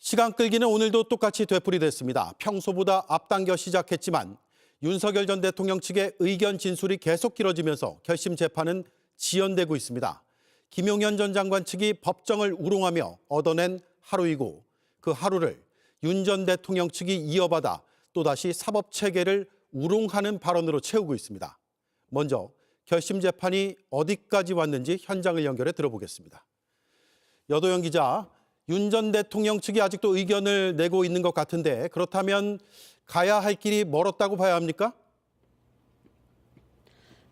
시간 끌기는 오늘도 똑같이 되풀이됐습니다. 평소보다 앞당겨 시작했지만 윤석열 전 대통령 측의 의견 진술이 계속 길어지면서 결심 재판은 지연되고 있습니다. 김용현 전 장관 측이 법정을 우롱하며 얻어낸 하루이고 그 하루를 윤 전 대통령 측이 이어받아 또다시 사법체계를 우롱하는 발언으로 채우고 있습니다. 먼저 결심 재판이 어디까지 왔는지 현장을 연결해 들어보겠습니다. 여도영 기자, 윤 전 대통령 측이 아직도 의견을 내고 있는 것 같은데 그렇다면 가야 할 길이 멀었다고 봐야 합니까?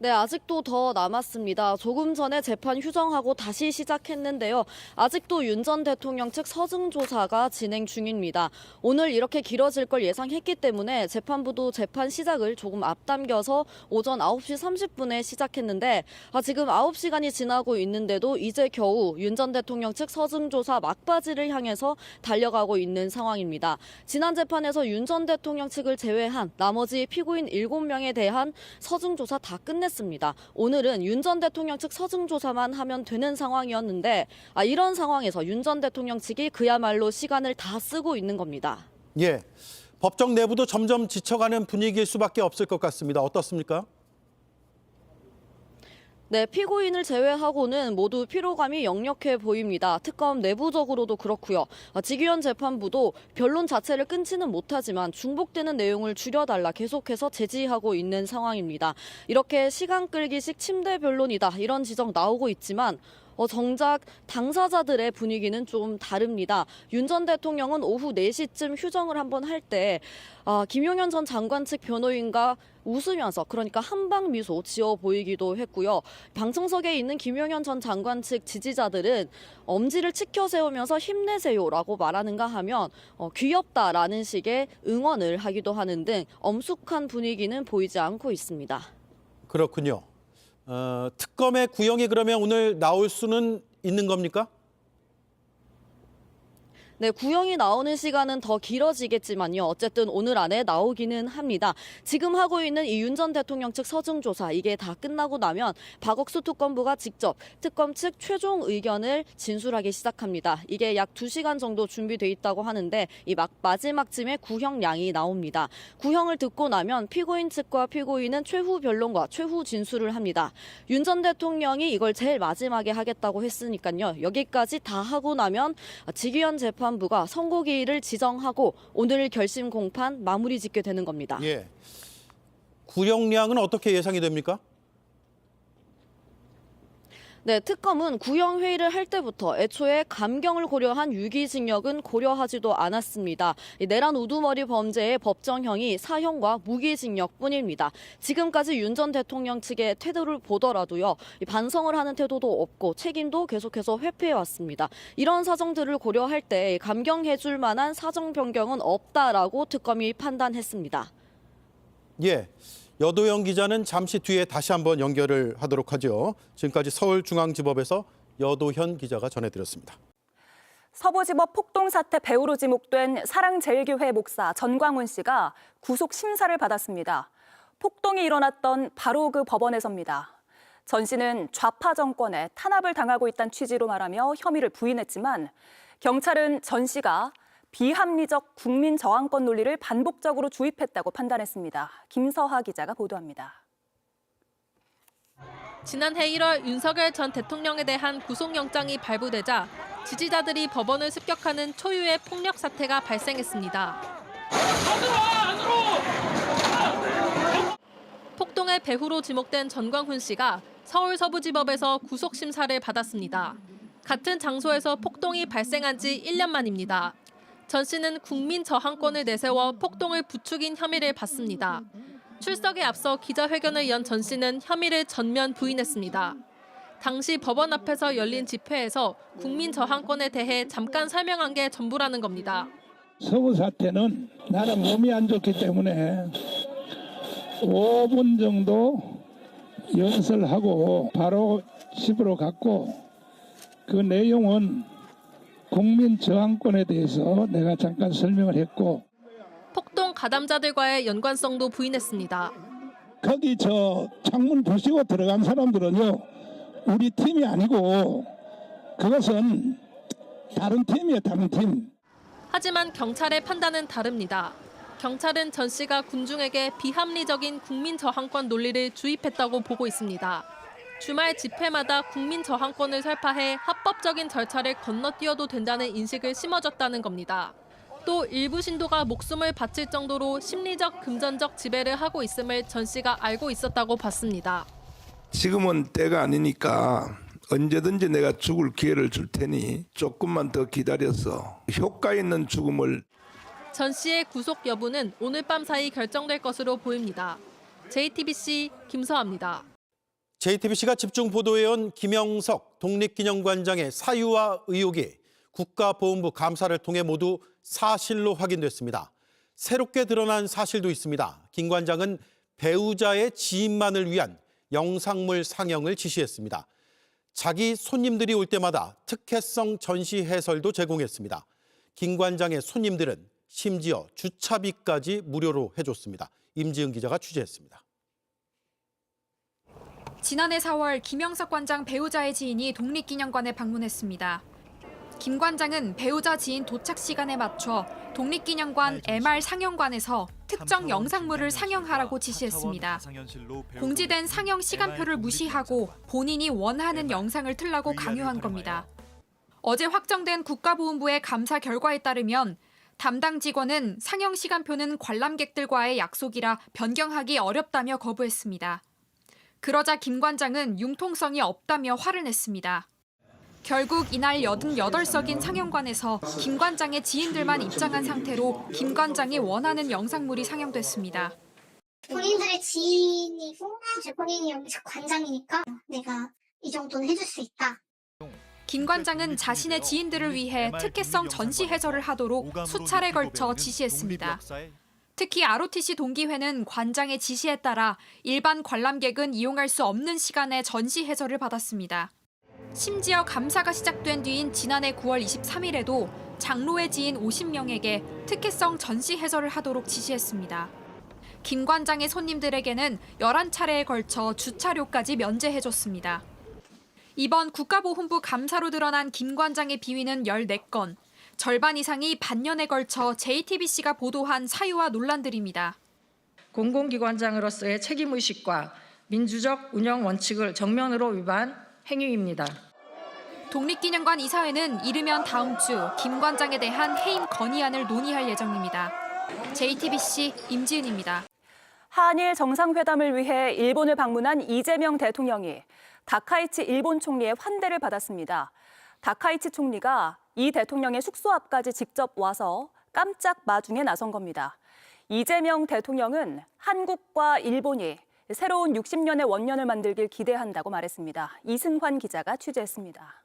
네, 아직도 더 남았습니다. 조금 전에 재판 휴정하고 다시 시작했는데요. 아직도 윤 전 대통령 측 서증 조사가 진행 중입니다. 오늘 이렇게 길어질 걸 예상했기 때문에 재판부도 재판 시작을 조금 앞당겨서 오전 9시 30분에 시작했는데 지금 9시간이 지나고 있는데도 이제 겨우 윤 전 대통령 측 서증 조사 막바지를 향해서 달려가고 있는 상황입니다. 지난 재판에서 윤 전 대통령 측을 제외한 나머지 피고인 7명에 대한 서증 조사 다 끝냈습니다. 오늘은 윤 전 대통령 측 서증 조사만 하면 되는 상황이었는데 이런 상황에서 윤 전 대통령 측이 그야말로 시간을 다 쓰고 있는 겁니다. 예, 법정 내부도 점점 지쳐가는 분위기일 수밖에 없을 것 같습니다. 어떻습니까? 네, 피고인을 제외하고는 모두 피로감이 역력해 보입니다. 특검 내부적으로도 그렇고요. 지기현 재판부도 변론 자체를 끊지는 못하지만 중복되는 내용을 줄여달라 계속해서 제지하고 있는 상황입니다. 이렇게 시간 끌기식 침대 변론이다 이런 지적 나오고 있지만 정작 당사자들의 분위기는 좀 다릅니다. 윤 전 대통령은 오후 4시쯤 휴정을 한번 할 때 김용현 전 장관 측 변호인과 웃으면서 그러니까 한방 미소 지어 보이기도 했고요. 방청석에 있는 김용현 전 장관 측 지지자들은 엄지를 치켜 세우면서 힘내세요라고 말하는가 하면 귀엽다라는 식의 응원을 하기도 하는 등 엄숙한 분위기는 보이지 않고 있습니다. 그렇군요. 특검의 구형이 그러면 오늘 나올 수는 있는 겁니까? 네, 구형이 나오는 시간은 더 길어지겠지만요. 어쨌든 오늘 안에 나오기는 합니다. 지금 하고 있는 이 윤 전 대통령 측 서증 조사 이게 다 끝나고 나면 박억수 특검부가 직접 특검 측 최종 의견을 진술하기 시작합니다. 이게 약 2시간 정도 준비돼 있다고 하는데 이 마지막쯤에 구형량이 나옵니다. 구형을 듣고 나면 피고인 측과 피고인은 최후 변론과 최후 진술을 합니다. 윤 전 대통령이 이걸 제일 마지막에 하겠다고 했으니까요. 여기까지 다 하고 나면 지기현 재판부가 선고기일을 지정하고 오늘 결심 공판 마무리 짓게 되는 겁니다. 예. 구형량은 어떻게 예상이 됩니까? 네, 특검은 구형 회의를 할 때부터 애초에 감경을 고려한 유기징역은 고려하지도 않았습니다. 내란 우두머리 범죄의 법정형이 사형과 무기징역뿐입니다. 지금까지 윤 전 대통령 측의 태도를 보더라도요, 반성을 하는 태도도 없고 책임도 계속해서 회피해왔습니다. 이런 사정들을 고려할 때 감경해줄 만한 사정 변경은 없다라고 특검이 판단했습니다. 예. 여도영 기자는 잠시 뒤에 다시 한번 연결을 하도록 하죠. 지금까지 서울중앙지법에서 여도현 기자가 전해드렸습니다. 서부지법 폭동 사태 배우로 지목된 사랑제일교회 목사 전광훈 씨가 구속 심사를 받았습니다. 폭동이 일어났던 바로 그 법원에서입니다. 전 씨는 좌파 정권에 탄압을 당하고 있다는 취지로 말하며 혐의를 부인했지만 경찰은 전 씨가 비합리적 국민 저항권 논리를 반복적으로 주입했다고 판단했습니다. 김서하 기자가 보도합니다. 지난해 1월 윤석열 전 대통령에 대한 구속영장이 발부되자 지지자들이 법원을 습격하는 초유의 폭력 사태가 발생했습니다. 폭동의 배후로 지목된 전광훈 씨가 서울 서부지법에서 구속심사를 받았습니다. 같은 장소에서 폭동이 발생한 지 1년 만입니다. 전 씨는 국민 저항권을 내세워 폭동을 부추긴 혐의를 받습니다. 출석에 앞서 기자회견을 연 전 씨는 혐의를 전면 부인했습니다. 당시 법원 앞에서 열린 집회에서 국민 저항권에 대해 잠깐 설명한 게 전부라는 겁니다. 서부 사태는 나는 몸이 안 좋기 때문에 5분 정도 연설하고 바로 집으로 갔고 그 내용은 국민 저항권에 대해서 내가 잠깐 설명을 했고 폭동 가담자들과의 연관성도 부인했습니다. 거기 저 창문 부시고 들어간 사람들은요 우리 팀이 아니고 그것은 다른 팀이에요, 다른 팀. 하지만 경찰의 판단은 다릅니다. 경찰은 전 씨가 군중에게 비합리적인 국민 저항권 논리를 주입했다고 보고 있습니다. 주말 집회마다 국민 저항권을 설파해 합법적인 절차를 건너뛰어도 된다는 인식을 심어줬다는 겁니다. 또 일부 신도가 목숨을 바칠 정도로 심리적 금전적 지배를 하고 있음을 전 씨가 알고 있었다고 봤습니다. 지금은 때가 아니니까 언제든지 내가 죽을 기회를 줄 테니 조금만 더 기다려서 효과 있는 죽음을. 전 씨의 구속 여부는 오늘 밤 사이 결정될 것으로 보입니다. JTBC 김서아입니다. JTBC가 집중 보도해온 김영석 독립기념관장의 사유와 의혹이 국가보훈부 감사를 통해 모두 사실로 확인됐습니다. 새롭게 드러난 사실도 있습니다. 김 관장은 배우자의 지인만을 위한 영상물 상영을 지시했습니다. 자기 손님들이 올 때마다 특혜성 전시 해설도 제공했습니다. 김 관장의 손님들은 심지어 주차비까지 무료로 해줬습니다. 임지은 기자가 취재했습니다. 지난해 4월 김영석 관장 배우자의 지인이 독립기념관에 방문했습니다. 김 관장은 배우자 지인 도착 시간에 맞춰 독립기념관 MR 상영관에서 특정 영상물을 상영하라고 지시했습니다. 공지된 상영 시간표를 무시하고 본인이 원하는 영상을 틀라고 강요한 겁니다. 어제 확정된 국가보훈부의 감사 결과에 따르면 담당 직원은 상영 시간표는 관람객들과의 약속이라 변경하기 어렵다며 거부했습니다. 그러자 김 관장은 융통성이 없다며 화를 냈습니다. 결국 이날 88석인 상영관에서 김 관장의 지인들만 입장한 상태로 김 관장이 원하는 영상물이 상영됐습니다. 본인들의 지인이고 본인이 여기서 관장이니까 내가 이 정도는 해줄 수 있다. 김 관장은 자신의 지인들을 위해 특혜성 전시 해설을 하도록 수차례 걸쳐 지시했습니다. 특히 ROTC 동기회는 관장의 지시에 따라 일반 관람객은 이용할 수 없는 시간에 전시 해설을 받았습니다. 심지어 감사가 시작된 뒤인 지난해 9월 23일에도 장로의 지인 50명에게 특혜성 전시 해설을 하도록 지시했습니다. 김 관장의 손님들에게는 11차례에 걸쳐 주차료까지 면제해줬습니다. 이번 국가보훈부 감사로 드러난 김 관장의 비위는 14건, 절반 이상이 반년에 걸쳐 JTBC가 보도한 사유와 논란들입니다. 공공기관장으로서의 책임의식과 민주적 운영 원칙을 정면으로 위반 행위입니다. 독립기념관 이사회는 이르면 다음 주 김 관장에 대한 해임 건의안을 논의할 예정입니다. JTBC 임지은입니다. 한일 정상회담을 위해 일본을 방문한 이재명 대통령이 다카이치 일본 총리의 환대를 받았습니다. 다카이치 총리가 이 대통령의 숙소 앞까지 직접 와서 깜짝 마중에 나선 겁니다. 이재명 대통령은 한국과 일본이 새로운 60년의 원년을 만들길 기대한다고 말했습니다. 이승환 기자가 취재했습니다.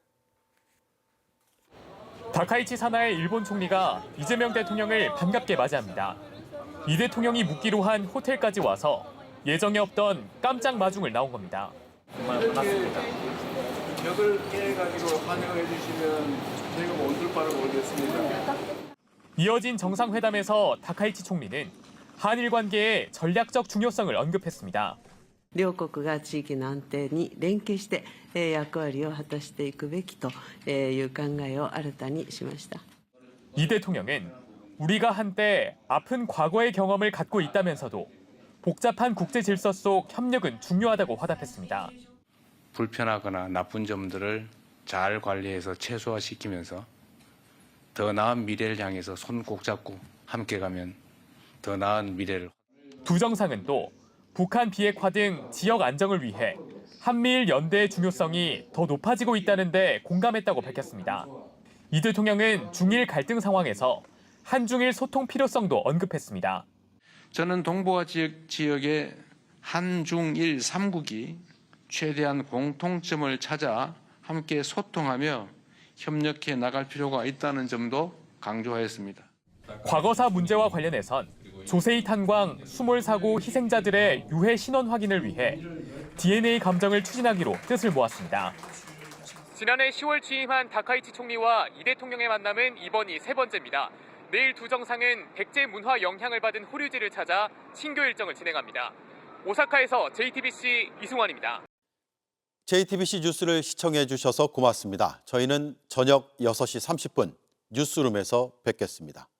다카이치 사나의 일본 총리가 이재명 대통령을 반갑게 맞이합니다. 이 대통령이 묵기로 한 호텔까지 와서 예정에 없던 깜짝 마중을 나온 겁니다. 정말 반갑습니다. 벽을 깨가지고 환영해 주시면 저희가 온 바를 모르겠습니다. 이어진 정상회담에서 다카이치 총리는 한일 관계의 전략적 중요성을 언급했습니다. 両国が地域の安定に連携して役割を果たしていくべきという考えを新たにしました。 이 대통령은 우리가 한때 아픈 과거의 경험을 갖고 있다면서도 복잡한 국제 질서 속 협력은 중요하다고 화답했습니다. 불편하거나 나쁜 점들을 잘 관리해서 최소화시키면서 더 나은 미래를 향해서 손 꼭 잡고 함께 가면 더 나은 미래를. 두 정상은 또 북한 비핵화 등 지역 안정을 위해 한미일 연대의 중요성이 더 높아지고 있다는 데 공감했다고 밝혔습니다. 이 대통령은 중일 갈등 상황에서 한중일 소통 필요성도 언급했습니다. 저는 동북아 지역의 한중일 3국이 최대한 공통점을 찾아 함께 소통하며 협력해 나갈 필요가 있다는 점도 강조하였습니다. 과거사 문제와 관련해선 조세희 탄광 수몰 사고 희생자들의 유해 신원 확인을 위해 DNA 감정을 추진하기로 뜻을 모았습니다. 지난해 10월 취임한 다카이치 총리와 이 대통령의 만남은 이번이 세 번째입니다. 내일 두 정상은 백제 문화 영향을 받은 호류지를 찾아 친교 일정을 진행합니다. 오사카에서 JTBC 이승환입니다. JTBC 뉴스를 시청해 주셔서 고맙습니다. 저희는 저녁 6시 30분 뉴스룸에서 뵙겠습니다.